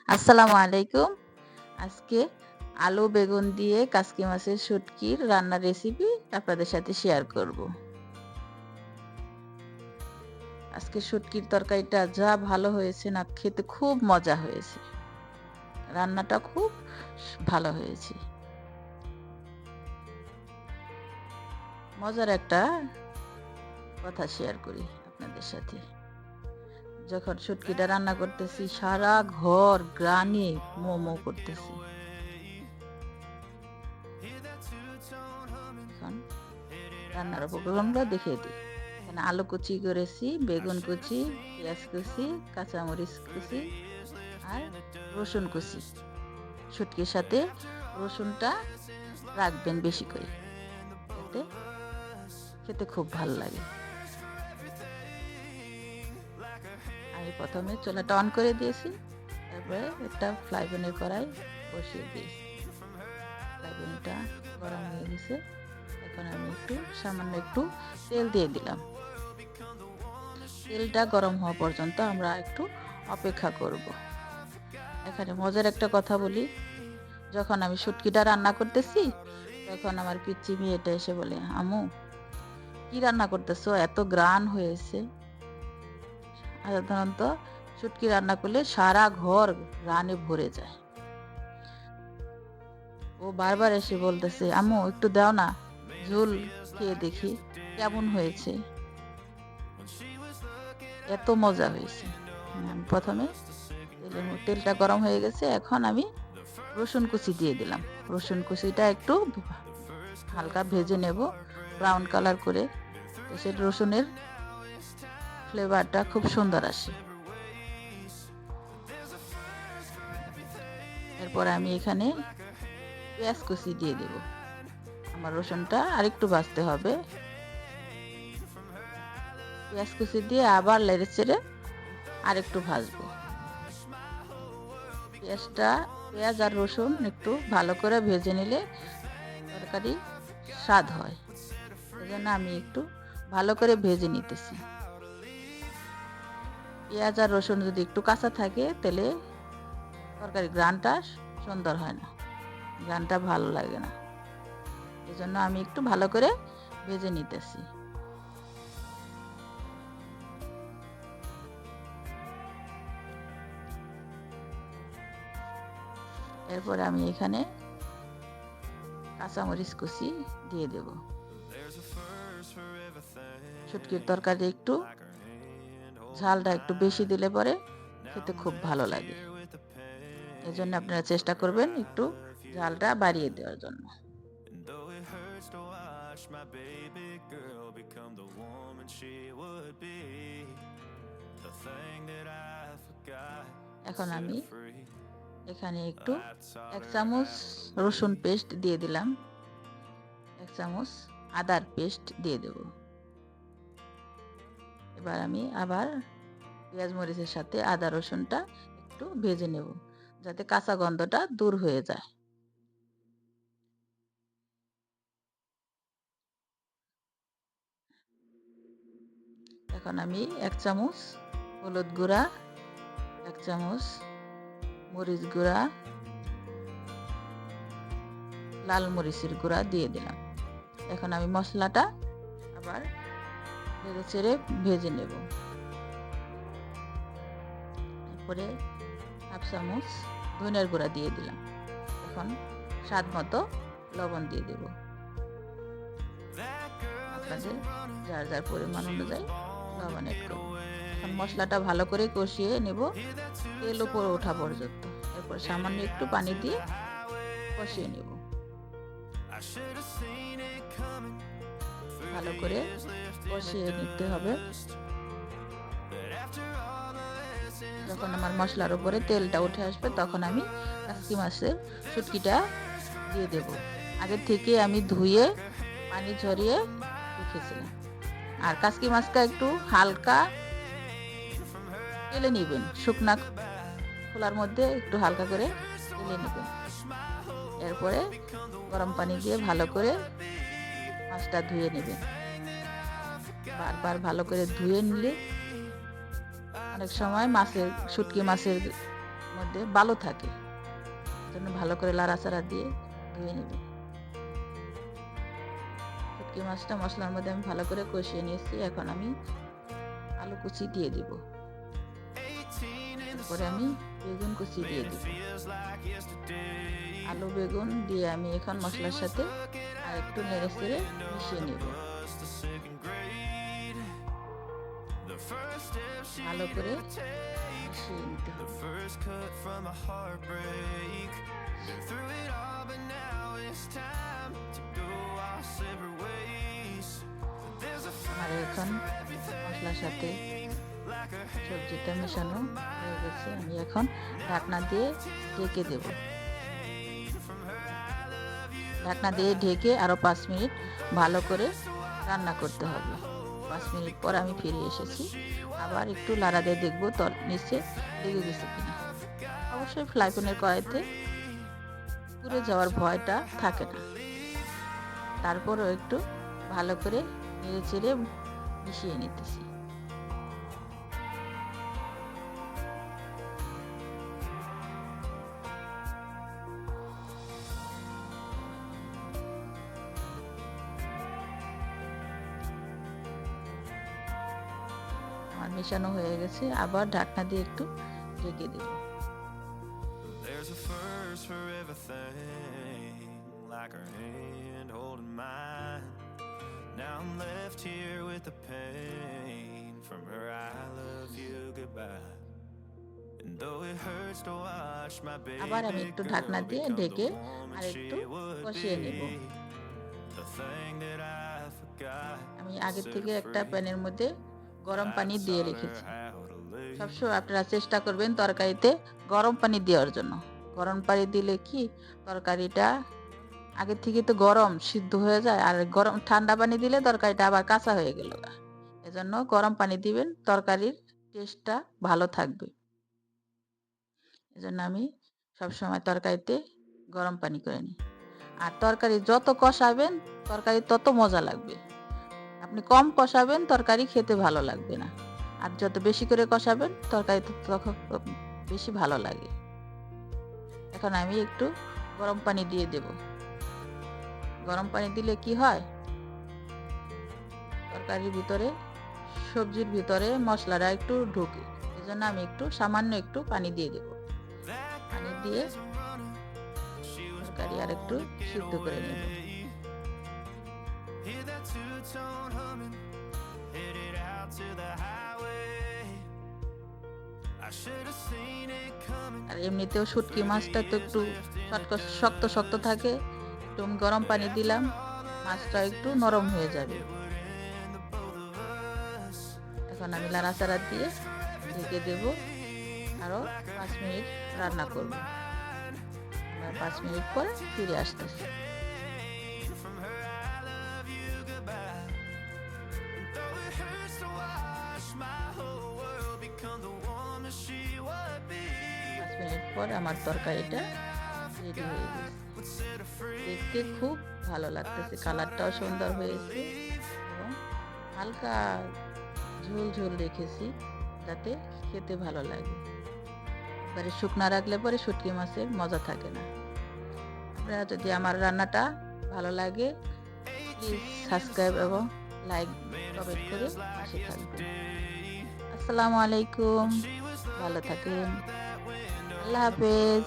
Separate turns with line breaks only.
আসসালামু আলাইকুম। আজকে আলু বেগুন দিয়ে কাসকি মাছের শুটকির রান্নার রেসিপি আপনাদের সাথে শেয়ার করব। আজকে শুটকির তরকারিটা যা ভালো হয়েছে না, খেতে খুব মজা হয়েছে। রান্নাটা খুব ভালো হয়েছে। মজার একটা কথা শেয়ার করি আপনাদের সাথে। যখন শুটকিটা রান্না করতেছি সারা ঘর গ্রানে মো মো করতেছে। এখন রান্নার উপকরণগুলো দেখিয়ে দিই। এখানে আলু কুচি করেছি, বেগুন কুচি, পেঁয়াজ কুচি, কাঁচামরিচ কুচি আর রসুন কুচি। শুটকির সাথে রসুনটা রাখবেন বেশি করে, এতে খেতে খুব ভালো লাগে। আমি প্রথমে চুলাটা অন করে দিয়েছি, তারপরে একটা ফ্রাই প্যানের কড়াই বসিয়ে দিয়েছি। ফ্রাই প্যানটা গরম হয়ে গেছে, এখন আমি সামান্য একটু তেল দিয়ে দিলাম। তেলটা গরম হওয়া পর্যন্ত আমরা একটু অপেক্ষা করব। এখানে মজার একটা কথা বলি, যখন আমি শুটকিটা রান্না করতেছি তখন আমার পিচ্চি মেয়েটা এসে বলে, আম্মু কি রান্না করতেছো, এত গ্রান হয়েছে। সাধারণত শুটকি রান্না করলে সারা ঘর গ্রানে ভরে যায়। ও বারবার এসে বলতেছে, আম্মু একটু দাও না, ঝোল খেয়ে দেখি কেমন হয়েছে, এত মজা হয়েছে। আমি প্রথমে তেলটা গরম হয়ে গেছে, এখন আমি রসুন কুচি দিয়ে দিলাম। রসুন কুচিটা একটু হালকা ভেজে নেব, ব্রাউন কালার করে। সেটা রসুনের ফ্লেভারটা খুব সুন্দর আসে। এরপর আমি এখানে পেঁয়াজ কুচি দিয়ে দেব। আমার রসুনটা আরেকটু ভাজতে হবে। পেঁয়াজ কুচি দিয়ে আবার নেড়ে চেড়ে আরেকটু ভাজবো। পেঁয়াজ আর রসুন একটু ভালো করে ভেজে নিলে তরকারি স্বাদ হয়। সেজন্য আমি একটু ভালো করে ভেজে নিতেছি। পেঁয়াজ আর রসুন যদি একটু কাঁচা থাকে তাহলে তরকারির ঘ্রাণটা সুন্দর হয় না, ঘ্রাণটা ভালো লাগে না। এজন্য আমি একটু ভালো করে ভেজে নিতেছি। এরপরে আমি এখানে কাঁচামরিচ কুচি দিয়ে দেব। শুটকির তরকারি একটু ঝালটা একটু বেশি দিলে পরে খেতে খুব ভালো লাগে। এজন্য আপনারা চেষ্টা করবেন একটু ঝালটা বাড়িয়ে দেওয়ার জন্য। এখন আমি এখানে এক চামচ রসুন পেস্ট দিয়ে দিলাম, এক চামচ আদার পেস্ট দিয়ে দেব। এবার আমি আবার পেঁয়াজ মরিচের সাথে আদা রসুনটা একটু ভেজে নেব, যাতে কাঁচা গন্ধটা দূর হয়ে যায়। এখন আমি এক চামচ হলুদ গুঁড়া, এক চামচ মরিচ গুঁড়া, লাল মরিচের গুঁড়া দিয়ে দিলাম। এখন আমি মশলাটা আবার নেড়ে চেড়ে ভেজে নেব। এরপরে হাফ চামচ ধনিয়ার গুঁড়া দিয়ে দিলাম। এখন স্বাদ মতো লবণ দিয়ে দেব। আপনাদের যার যার পরিমাণ অনুযায়ী লবণ অ্যাড করব। এখন মশলাটা ভালো করে কষিয়ে নেব তেল উপরে ওঠা পর্যন্ত। এরপর সামান্য একটু পানি দিয়ে কষিয়ে নেব। ভালো করে কষিয়ে নিতে হবে। যখন আমার মশলার উপরে তেলটা উঠে আসবে তখন আমি কাসকি মাছের শুটকিটা দিয়ে দেব। আগে থেকে আমি ধুয়ে পানি ঝরিয়ে রেখেছিলাম। আর কাসকি মাছটা একটু হালকা তেলে নেবেন, শুকনা খোলার মধ্যে একটু হালকা করে তেলে নেবেন। এরপরে গরম পানি দিয়ে ভালো করে মাছটা ধুয়ে নেবেন। বারবার ভালো করে ধুয়ে নিলে অনেক সময় শুটকি মাছের মধ্যে বালু থাকে, জন্য ভালো করে লাড়াচাড়া দিয়ে ধুয়ে নেব। শুটকি মাছটা মশলার মধ্যে আমি ভালো করে কষিয়ে নিয়েছি। এখন আমি আলু কুচি দিয়ে দিব, তারপরে আমি বেগুন কুচি দিয়ে দিব। আলু বেগুন দিয়ে আমি এখন মশলার সাথে আর একটু নেড়ে চেড়ে মিশিয়ে নেব। ভালো করে মিশিয়ে নিতে হবে। আমার এখন মশলার সাথে সবজিটা মেশানো হয়ে গেছে। আমি এখন ঢাকনা দিয়ে ঢেকে দেব। ঢাকনা দিয়ে ঢেকে আরো 5 মিনিট ভালো করে রান্না করতে হবে। 5 মিনিট পর আমি ফিরে এসেছি। আবার একটু লাড়া দিয়ে দেখবো তল নিচে লেগে গেছে কিনা। অবশ্যই ফ্রাই প্যানের কড়াইতে পুড়ে যাওয়ার ভয়টা থাকে না। তারপরও একটু ভালো করে নেড়ে চেড়ে মিশিয়ে নিতেছি। আমার মেশানো হয়ে গেছে। আবার ঢাকনা দিয়ে একটু ঢেকে দেব। Now I'm left here with the pain from her I love you goodbye. And though it hurts to watch my baby আবার আমি একটু ঢাকনা দিয়ে ঢেকে আর একটু কষিয়ে নেব। আমি আগে থেকে একটা প্যানের মধ্যে গরম পানি দিয়ে রেখেছি। সবসময় আপনারা চেষ্টা করবেন তরকারিতে গরম পানি দেওয়ার জন্য। গরম পানি দিলে কি তরকারিটা আগে থেকে তো গরম সিদ্ধ হয়ে যায়, আর গরম ঠান্ডা পানি দিলে তরকারিটা আবার কাঁচা হয়ে গেল। এজন্য গরম পানি দিবেন, তরকারির টেস্টটা ভালো থাকবে। এজন্য আমি সবসময় তরকারিতে গরম পানি করে নিই। আর তরকারি যত কষাবেন তরকারি তত মজা লাগবে। আপনি কম কষাবেন তরকারি খেতে ভালো লাগবে না, আর যত বেশি করে কষাবেন তরকারি তত বেশি ভালো লাগে। এখন আমি একটু গরম পানি দিয়ে দেব। গরম পানি দিলে কি হয়, তরকারির ভিতরে সবজির ভিতরে মশলাটা একটু ঢোকে। এজন্য আমি একটু সামান্য একটু পানি দিয়ে দেব। পানি দিয়ে তরকারি আর একটু সিদ্ধ করে নেব। আর এমনিতেও শুটকি মাছটা তো একটু শক্ত শক্ত থাকে, একটু গরম পানি দিলাম মাছটা একটু নরম হয়ে যাবে। এখন আমি নাড়াচাড়া দিয়ে ঢেকে দেব। আরো 5 মিনিট রান্না করব। 5 মিনিট পরে ফিরে আসতেছি। পর আমার তরকারিটা রেডি হয়ে গেছে। দেখতে খুব ভালো লাগতেছে, কালারটাও সুন্দর হয়েছে এবং হালকা ঝোল ঝোল রেখেছি যাতে খেতে ভালো লাগে। এবারে শুকনা রাখলে পরে শুটকি মাছের মজা থাকে না। আপনারা যদি আমার রান্নাটা ভালো লাগে প্লিজ সাবস্ক্রাইব এবং লাইক কমেন্ট করে পাশে থাকবেন। আসসালামু আলাইকুম, ভালো থাকেন, আল্লাহ হাফেজ।